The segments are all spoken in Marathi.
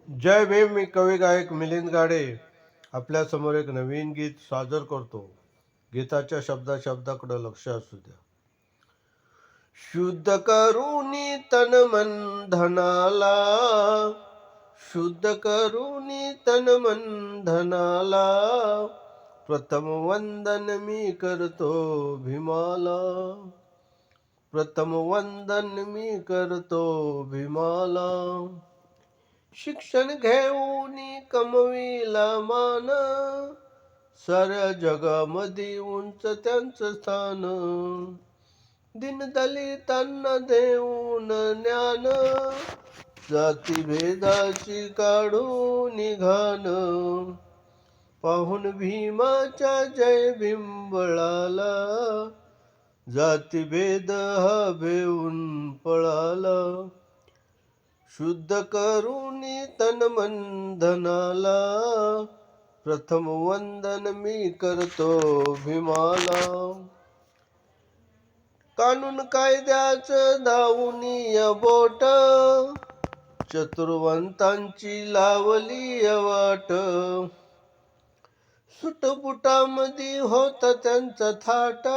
जय भीम. मी कवी गायक मिलिंद गाडे आपल्या समोर एक नवीन गीत सादर करतो. गीताच्या शब्दाकडे लक्ष असू द्या. शुद्ध करूनी तन मन धनाला, शुद्ध करूनी तन मन धनाला, प्रथम वंदन मी करतो भीमाला, प्रथम वंदन मी करतो भीमाला. शिक्षण घेऊन कमविला मान, साऱ्या जगामध्ये उंच त्यांचं स्थान. दीनदलितांना देऊन ज्ञान, जातीभेदाची काढून घाण. पाहून भीमाच्या जय भीम बळाला, जातीभेद हा भेऊन पळाला. शुद्ध करूनी तन मन धनाला, प्रथम वंदन मी करतो भीमाला. कानून कायद्याचं दावूनी बोट, चतुर्वंतांची लावली वाट. सुटबुटामध्ये होता त्यांचा थाट,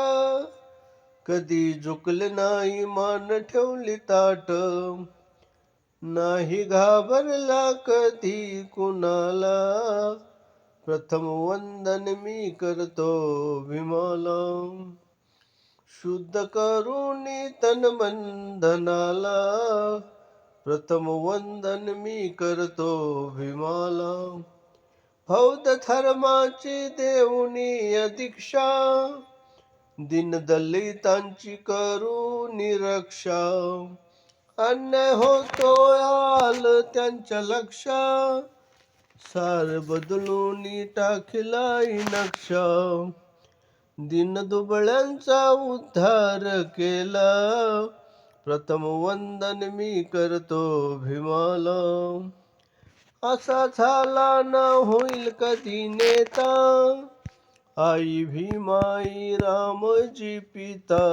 कधी झुकले नाही मान ठेवली ताट. नाही घाबरला कधी कुणाला, प्रथम वंदन मी करतो भीमाला. शुद्ध करूनी तन मन धनाला, प्रथम वंदन मी करतो भीमाला. बौद्ध धर्माची देऊनी दीक्षा, दीनदलितांची करूनी रक्षा. अन्याय होतो आलं त्यांच्या लक्षा, सार बदलून टाकलाय नक्षा. दीनदुबळ्यांचा उद्धार केला, प्रथम वंदन मी करतो भीमाला. असा झाला ना होईल कधी नेता, आई भीमाई रामजी पिता.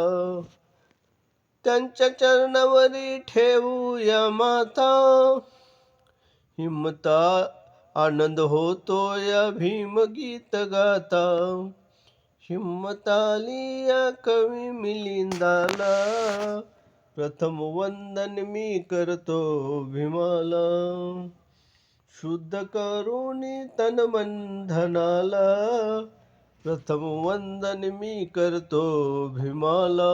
त्यांच्या चरणावरी ठेवूया माता, हिम्मता आनंद होतो या भीमगीत गाता. हिम्मत आली या कवी मिलिंदाला, प्रथम वंदन मी करतो भीमाला. शुद्ध करूनी तन मन धनाला, प्रथम वंदन मी करतो भीमाला.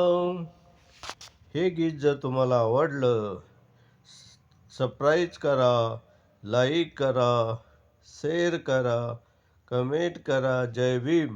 हे गीत जर तुम्हाला आवडलं, सबस्क्राईब करा, लाईक करा, शेअर करा, कमेंट करा. जय भीम.